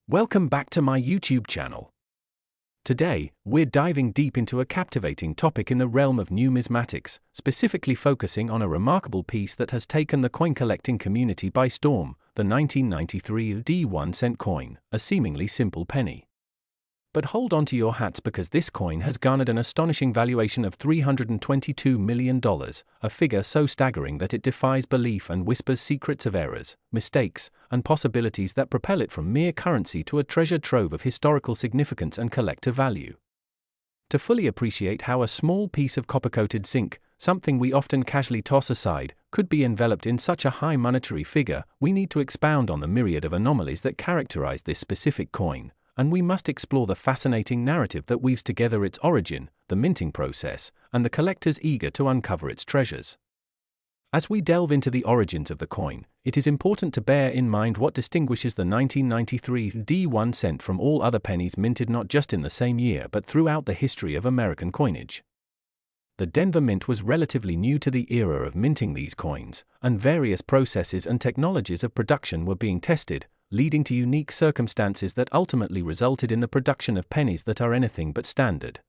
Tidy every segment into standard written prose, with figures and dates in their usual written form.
Welcome back to my YouTube channel. Today, we're diving deep into a captivating topic in the realm of numismatics, specifically focusing on a remarkable piece that has taken the coin collecting community by storm, the 1993 D1 coin, a seemingly simple penny. But hold on to your hats because this coin has garnered an astonishing valuation of $322 million, a figure so staggering that it defies belief and whispers secrets of errors, mistakes, and possibilities that propel it from mere currency to a treasure trove of historical significance and collector value. To fully appreciate how a small piece of copper-coated zinc, something we often casually toss aside, could be enveloped in such a high monetary figure, we need to expound on the myriad of anomalies that characterize this specific coin. And we must explore the fascinating narrative that weaves together its origin, the minting process, and the collectors eager to uncover its treasures. As we delve into the origins of the coin, it is important to bear in mind what distinguishes the 1993 D1 from all other pennies minted not just in the same year but throughout the history of American coinage. The Denver Mint was relatively new to the era of minting these coins, and various processes and technologies of production were being tested, leading to unique circumstances that ultimately resulted in the production of pennies that are anything but standard.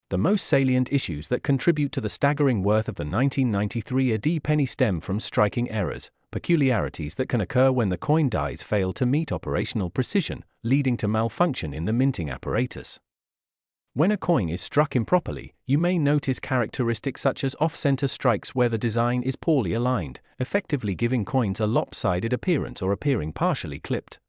The most salient issues that contribute to the staggering worth of the 1993 AD penny stem from striking errors, peculiarities that can occur when the coin dies fail to meet operational precision, leading to malfunction in the minting apparatus. When a coin is struck improperly, you may notice characteristics such as off-center strikes where the design is poorly aligned, effectively giving coins a lopsided appearance or appearing partially clipped.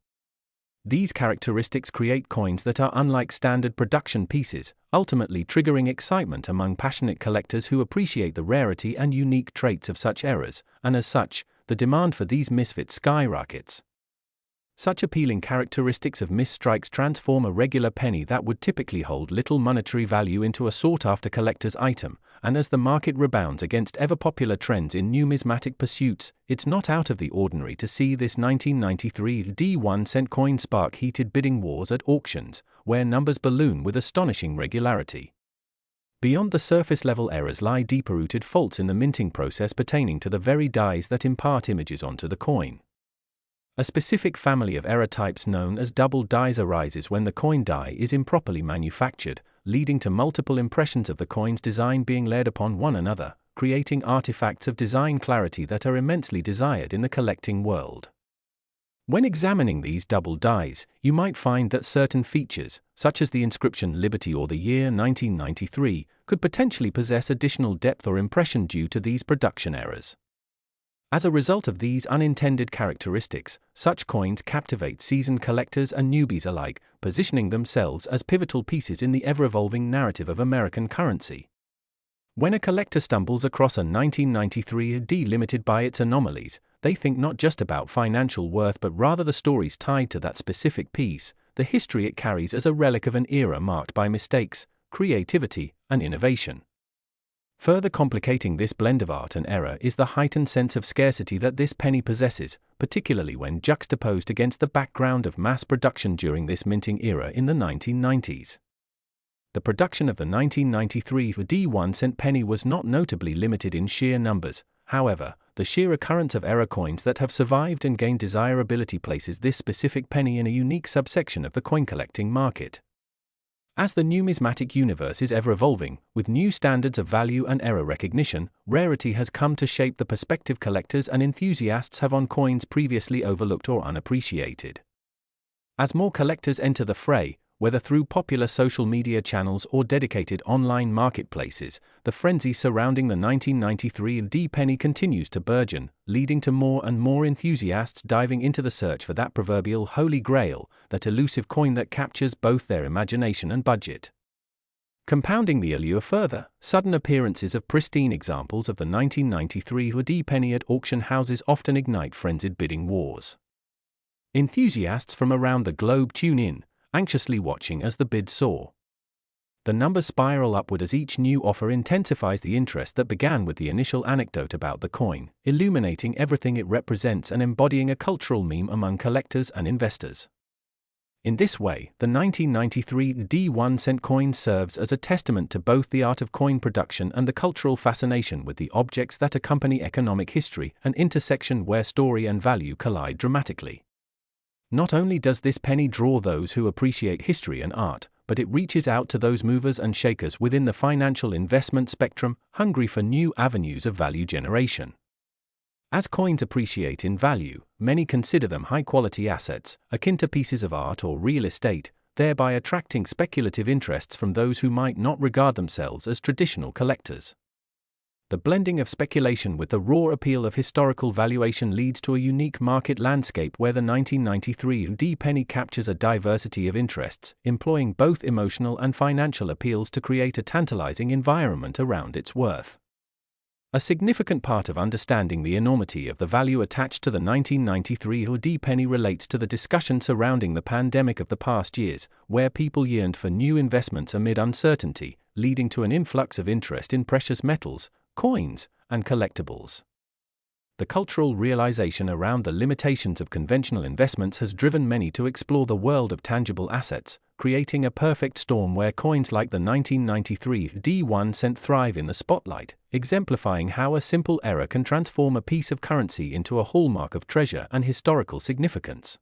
These characteristics create coins that are unlike standard production pieces, ultimately triggering excitement among passionate collectors who appreciate the rarity and unique traits of such errors, and as such, the demand for these misfits skyrockets. Such appealing characteristics of misstrikes transform a regular penny that would typically hold little monetary value into a sought-after collector's item, and as the market rebounds against ever-popular trends in numismatic pursuits, it's not out of the ordinary to see this 1993 D1 coin spark heated bidding wars at auctions, where numbers balloon with astonishing regularity. Beyond the surface-level errors lie deeper-rooted faults in the minting process pertaining to the very dies that impart images onto the coin. A specific family of error types known as double dies arises when the coin die is improperly manufactured, leading to multiple impressions of the coin's design being layered upon one another, creating artifacts of design clarity that are immensely desired in the collecting world. When examining these double dies, you might find that certain features, such as the inscription Liberty or the year 1993, could potentially possess additional depth or impression due to these production errors. As a result of these unintended characteristics, such coins captivate seasoned collectors and newbies alike, positioning themselves as pivotal pieces in the ever-evolving narrative of American currency. When a collector stumbles across a 1993 D limited by its anomalies, they think not just about financial worth but rather the stories tied to that specific piece, the history it carries as a relic of an era marked by mistakes, creativity, and innovation. Further complicating this blend of art and error is the heightened sense of scarcity that this penny possesses, particularly when juxtaposed against the background of mass production during this minting era in the 1990s. The production of the 1993 D1 penny was not notably limited in sheer numbers. However, the sheer occurrence of error coins that have survived and gained desirability places this specific penny in a unique subsection of the coin collecting market. As the numismatic universe is ever-evolving, with new standards of value and error recognition, Rarity has come to shape the perspective collectors and enthusiasts have on coins previously overlooked or unappreciated. As more collectors enter the fray, whether through popular social media channels or dedicated online marketplaces, the frenzy surrounding the 1993 D penny continues to burgeon, leading to more and more enthusiasts diving into the search for that proverbial holy grail, that elusive coin that captures both their imagination and budget. Compounding the allure further, sudden appearances of pristine examples of the 1993 D penny at auction houses often ignite frenzied bidding wars. Enthusiasts from around the globe tune in, anxiously watching as the bids soar. The numbers spiral upward as each new offer intensifies the interest that began with the initial anecdote about the coin, illuminating everything it represents and embodying a cultural meme among collectors and investors. In this way, the 1993 D1 coin serves as a testament to both the art of coin production and the cultural fascination with the objects that accompany economic history, an intersection where story and value collide dramatically. Not only does this penny draw those who appreciate history and art, but it reaches out to those movers and shakers within the financial investment spectrum, hungry for new avenues of value generation. As coins appreciate in value, many consider them high-quality assets, akin to pieces of art or real estate, thereby attracting speculative interests from those who might not regard themselves as traditional collectors. The blending of speculation with the raw appeal of historical valuation leads to a unique market landscape where the 1993 UD penny captures a diversity of interests, employing both emotional and financial appeals to create a tantalizing environment around its worth. A significant part of understanding the enormity of the value attached to the 1993 UD penny relates to the discussion surrounding the pandemic of the past years, where people yearned for new investments amid uncertainty, leading to an influx of interest in precious metals, coins, and collectibles. The cultural realization around the limitations of conventional investments has driven many to explore the world of tangible assets, creating a perfect storm where coins like the 1993 D1 cent thrive in the spotlight, exemplifying how a simple error can transform a piece of currency into a hallmark of treasure and historical significance.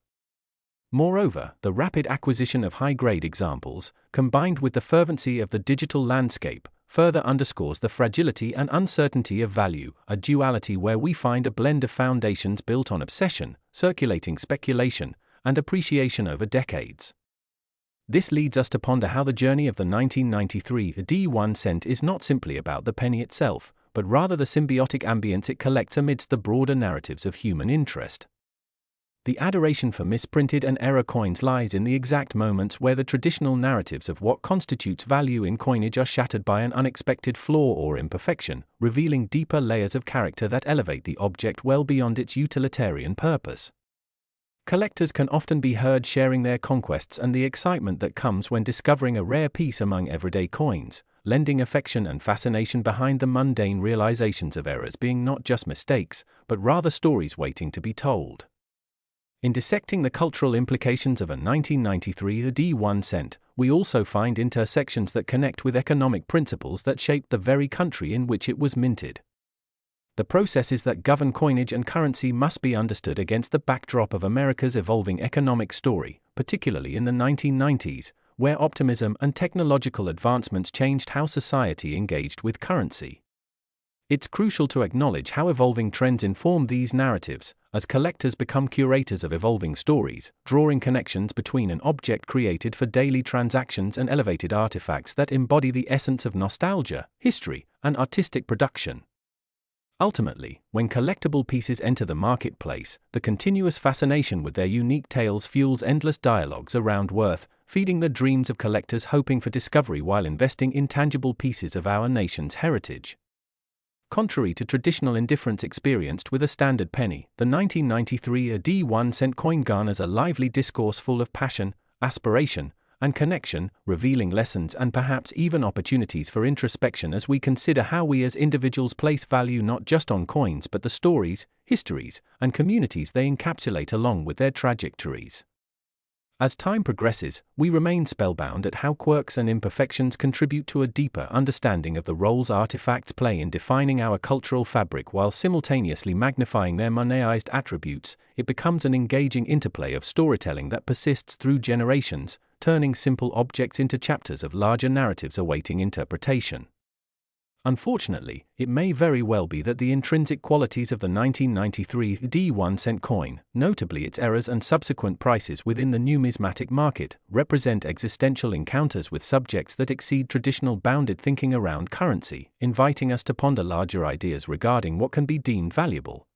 Moreover, the rapid acquisition of high-grade examples, combined with the fervency of the digital landscape, further underscores the fragility and uncertainty of value, a duality where we find a blend of foundations built on obsession, circulating speculation, and appreciation over decades. This leads us to ponder how the journey of the 1993 D1 cent is not simply about the penny itself, but rather the symbiotic ambience it collects amidst the broader narratives of human interest. The adoration for misprinted and error coins lies in the exact moments where the traditional narratives of what constitutes value in coinage are shattered by an unexpected flaw or imperfection, revealing deeper layers of character that elevate the object well beyond its utilitarian purpose. Collectors can often be heard sharing their conquests and the excitement that comes when discovering a rare piece among everyday coins, lending affection and fascination behind the mundane realizations of errors being not just mistakes, but rather stories waiting to be told. In dissecting the cultural implications of a 1993 D1 cent, we also find intersections that connect with economic principles that shaped the very country in which it was minted. The processes that govern coinage and currency must be understood against the backdrop of America's evolving economic story, particularly in the 1990s, where optimism and technological advancements changed how society engaged with currency. It's crucial to acknowledge how evolving trends inform these narratives, as collectors become curators of evolving stories, drawing connections between an object created for daily transactions and elevated artifacts that embody the essence of nostalgia, history, and artistic production. Ultimately, when collectible pieces enter the marketplace, the continuous fascination with their unique tales fuels endless dialogues around worth, feeding the dreams of collectors hoping for discovery while investing in tangible pieces of our nation's heritage. Contrary to traditional indifference experienced with a standard penny, the 1993 D1 cent coin garners a lively discourse full of passion, aspiration, and connection, revealing lessons and perhaps even opportunities for introspection as we consider how we as individuals place value not just on coins but the stories, histories, and communities they encapsulate along with their trajectories. As time progresses, we remain spellbound at how quirks and imperfections contribute to a deeper understanding of the roles artifacts play in defining our cultural fabric while simultaneously magnifying their moneized attributes. It becomes an engaging interplay of storytelling that persists through generations, turning simple objects into chapters of larger narratives awaiting interpretation. Unfortunately, it may very well be that the intrinsic qualities of the 1993 D1 cent coin, notably its errors and subsequent prices within the numismatic market, represent existential encounters with subjects that exceed traditional bounded thinking around currency, inviting us to ponder larger ideas regarding what can be deemed valuable.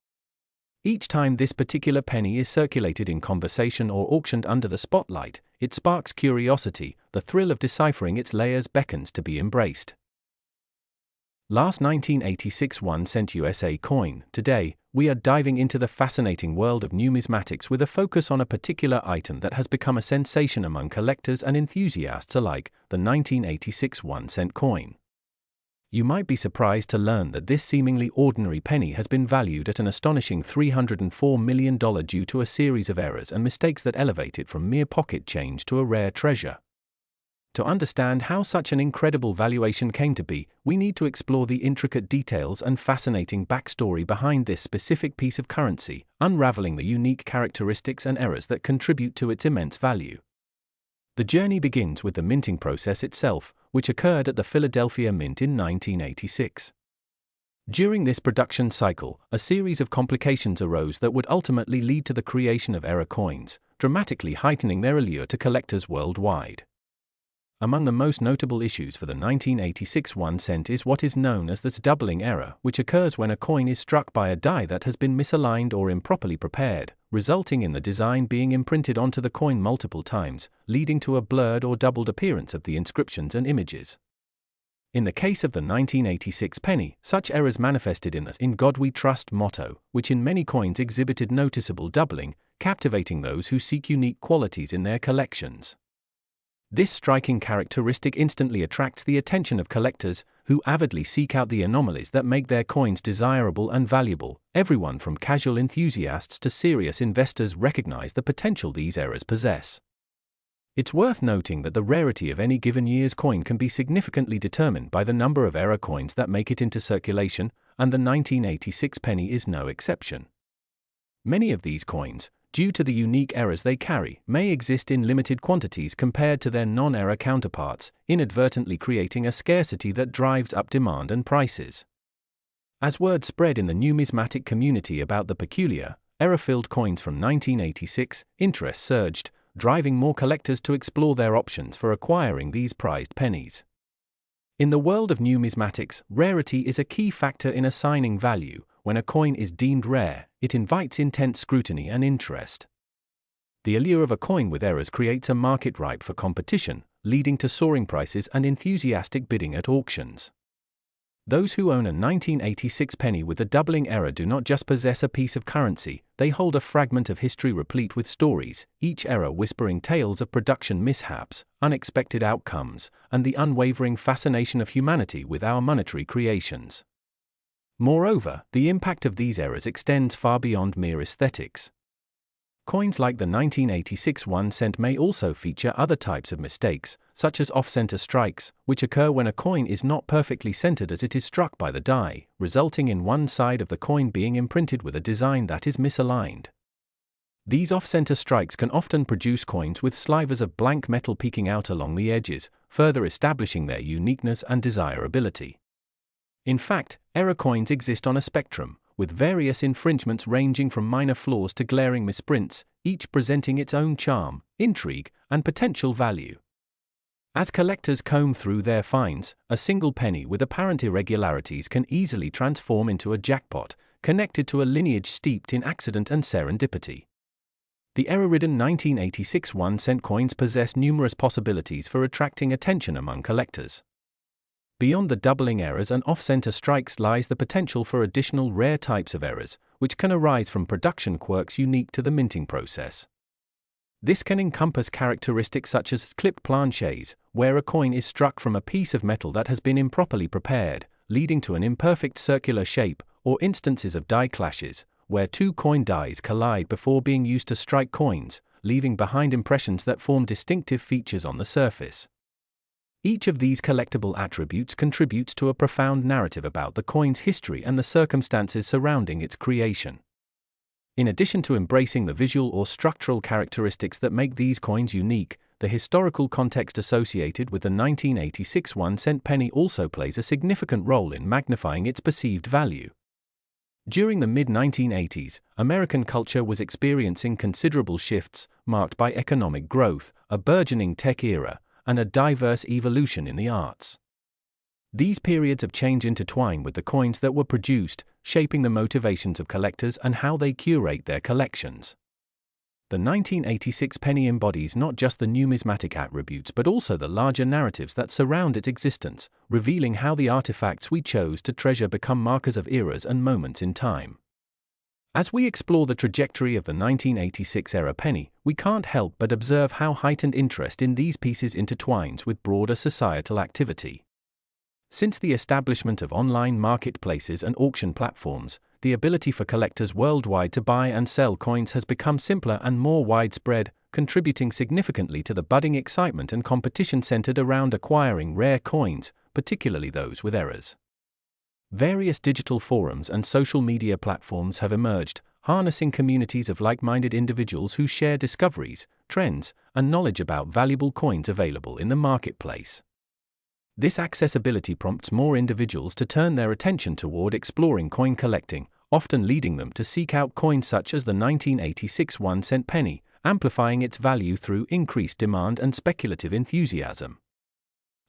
Each time this particular penny is circulated in conversation or auctioned under the spotlight, it sparks curiosity, the thrill of deciphering its layers beckons to be embraced. Last 1986 1 cent USA coin. Today, we are diving into the fascinating world of numismatics with a focus on a particular item that has become a sensation among collectors and enthusiasts alike, the 1986 1 cent coin. You might be surprised to learn that this seemingly ordinary penny has been valued at an astonishing $304 million due to a series of errors and mistakes that elevate it from mere pocket change to a rare treasure. To understand how such an incredible valuation came to be, we need to explore the intricate details and fascinating backstory behind this specific piece of currency, unraveling the unique characteristics and errors that contribute to its immense value. The journey begins with the minting process itself, which occurred at the Philadelphia Mint in 1986. During this production cycle, a series of complications arose that would ultimately lead to the creation of error coins, dramatically heightening their allure to collectors worldwide. Among the most notable issues for the 1986 1 cent is what is known as the doubling error, which occurs when a coin is struck by a die that has been misaligned or improperly prepared, resulting in the design being imprinted onto the coin multiple times, leading to a blurred or doubled appearance of the inscriptions and images. In the case of the 1986 penny, such errors manifested in the "In God We Trust" motto, which in many coins exhibited noticeable doubling, captivating those who seek unique qualities in their collections. This striking characteristic instantly attracts the attention of collectors, who avidly seek out the anomalies that make their coins desirable and valuable. Everyone from casual enthusiasts to serious investors recognize the potential these errors possess. It's worth noting that the rarity of any given year's coin can be significantly determined by the number of error coins that make it into circulation, and the 1986 penny is no exception. Many of these coins, due to the unique errors they carry, may exist in limited quantities compared to their non-error counterparts, inadvertently creating a scarcity that drives up demand and prices. As word spread in the numismatic community about the peculiar, error-filled coins from 1986, interest surged, driving more collectors to explore their options for acquiring these prized pennies. In the world of numismatics, rarity is a key factor in assigning value. When a coin is deemed rare, it invites intense scrutiny and interest. The allure of a coin with errors creates a market ripe for competition, leading to soaring prices and enthusiastic bidding at auctions. Those who own a 1986 penny with a doubling error do not just possess a piece of currency, they hold a fragment of history replete with stories, each error whispering tales of production mishaps, unexpected outcomes, and the unwavering fascination of humanity with our monetary creations. Moreover, the impact of these errors extends far beyond mere aesthetics. Coins like the 1986 1 cent may also feature other types of mistakes, such as off-center strikes, which occur when a coin is not perfectly centered as it is struck by the die, resulting in one side of the coin being imprinted with a design that is misaligned. These off-center strikes can often produce coins with slivers of blank metal peeking out along the edges, further establishing their uniqueness and desirability. In fact, error coins exist on a spectrum, with various infringements ranging from minor flaws to glaring misprints, each presenting its own charm, intrigue, and potential value. As collectors comb through their finds, a single penny with apparent irregularities can easily transform into a jackpot, connected to a lineage steeped in accident and serendipity. The error-ridden 1986 1 cent coins possess numerous possibilities for attracting attention among collectors. Beyond the doubling errors and off-center strikes lies the potential for additional rare types of errors, which can arise from production quirks unique to the minting process. This can encompass characteristics such as clip planchets, where a coin is struck from a piece of metal that has been improperly prepared, leading to an imperfect circular shape, or instances of die clashes, where two coin dies collide before being used to strike coins, leaving behind impressions that form distinctive features on the surface. Each of these collectible attributes contributes to a profound narrative about the coin's history and the circumstances surrounding its creation. In addition to embracing the visual or structural characteristics that make these coins unique, the historical context associated with the 1986 1 cent penny also plays a significant role in magnifying its perceived value. During the mid-1980s, American culture was experiencing considerable shifts, marked by economic growth, a burgeoning tech era, and a diverse evolution in the arts. These periods of change intertwine with the coins that were produced, shaping the motivations of collectors and how they curate their collections. The 1986 penny embodies not just the numismatic attributes but also the larger narratives that surround its existence, revealing how the artifacts we chose to treasure become markers of eras and moments in time. As we explore the trajectory of the 1986 era penny, we can't help but observe how heightened interest in these pieces intertwines with broader societal activity. Since the establishment of online marketplaces and auction platforms, the ability for collectors worldwide to buy and sell coins has become simpler and more widespread, contributing significantly to the budding excitement and competition centered around acquiring rare coins, particularly those with errors. Various digital forums and social media platforms have emerged, harnessing communities of like-minded individuals who share discoveries, trends, and knowledge about valuable coins available in the marketplace. This accessibility prompts more individuals to turn their attention toward exploring coin collecting, often leading them to seek out coins such as the 1986 1-cent penny, amplifying its value through increased demand and speculative enthusiasm.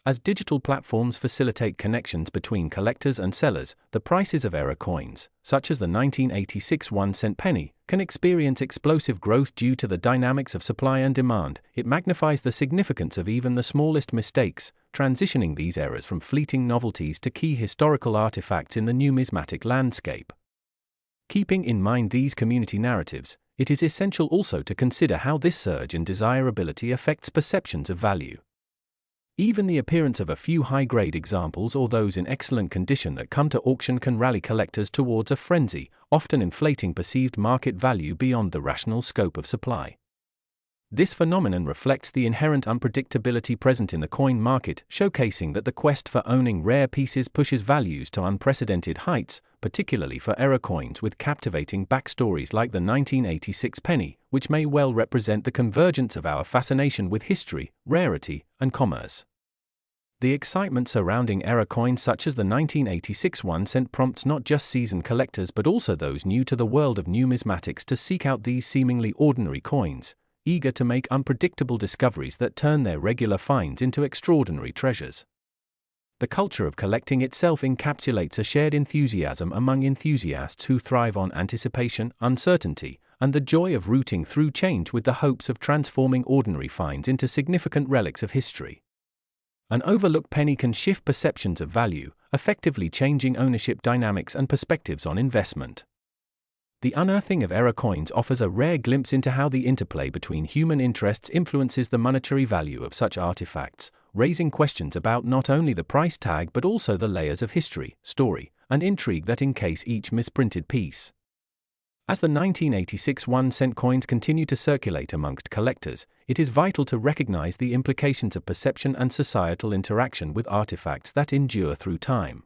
As digital platforms facilitate connections between collectors and sellers, the prices of error coins, such as the 1986 1-cent penny, can experience explosive growth due to the dynamics of supply and demand. It magnifies the significance of even the smallest mistakes, transitioning these errors from fleeting novelties to key historical artifacts in the numismatic landscape. Keeping in mind these community narratives, it is essential also to consider how this surge in desirability affects perceptions of value. Even the appearance of a few high-grade examples or those in excellent condition that come to auction can rally collectors towards a frenzy, often inflating perceived market value beyond the rational scope of supply. This phenomenon reflects the inherent unpredictability present in the coin market, showcasing that the quest for owning rare pieces pushes values to unprecedented heights, particularly for error coins with captivating backstories like the 1986 penny, which may well represent the convergence of our fascination with history, rarity, and commerce. The excitement surrounding error coins such as the 1986 1-cent prompts not just seasoned collectors but also those new to the world of numismatics to seek out these seemingly ordinary coins, eager to make unpredictable discoveries that turn their regular finds into extraordinary treasures. The culture of collecting itself encapsulates a shared enthusiasm among enthusiasts who thrive on anticipation, uncertainty, and the joy of rooting through change with the hopes of transforming ordinary finds into significant relics of history. An overlooked penny can shift perceptions of value, effectively changing ownership dynamics and perspectives on investment. The unearthing of error coins offers a rare glimpse into how the interplay between human interests influences the monetary value of such artifacts, raising questions about not only the price tag but also the layers of history, story, and intrigue that encase each misprinted piece. As the 1986 1-cent coins continue to circulate amongst collectors, it is vital to recognize the implications of perception and societal interaction with artifacts that endure through time.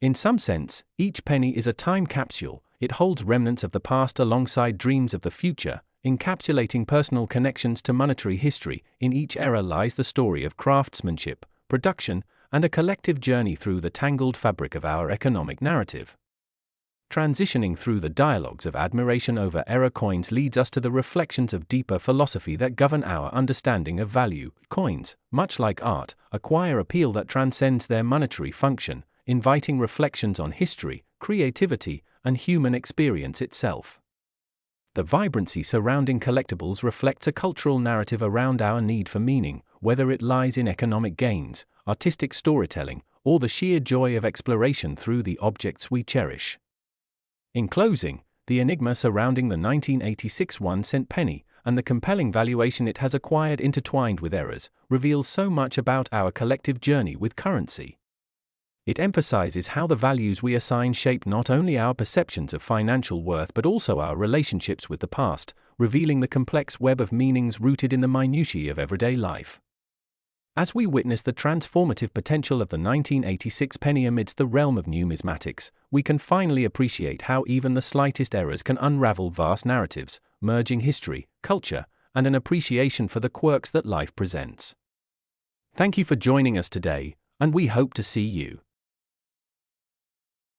In some sense, each penny is a time capsule. It holds remnants of the past alongside dreams of the future, encapsulating personal connections to monetary history. In each era lies the story of craftsmanship, production, and a collective journey through the tangled fabric of our economic narrative. Transitioning through the dialogues of admiration over error coins leads us to the reflections of deeper philosophy that govern our understanding of value. Coins, much like art, acquire appeal that transcends their monetary function, inviting reflections on history, creativity, and human experience itself. The vibrancy surrounding collectibles reflects a cultural narrative around our need for meaning, whether it lies in economic gains, artistic storytelling, or the sheer joy of exploration through the objects we cherish. In closing, the enigma surrounding the 1986 1-cent penny, and the compelling valuation it has acquired intertwined with errors, reveals so much about our collective journey with currency. It emphasizes how the values we assign shape not only our perceptions of financial worth but also our relationships with the past, revealing the complex web of meanings rooted in the minutiae of everyday life. As we witness the transformative potential of the 1986 penny amidst the realm of numismatics, we can finally appreciate how even the slightest errors can unravel vast narratives, merging history, culture, and an appreciation for the quirks that life presents. Thank you for joining us today, and we hope to see you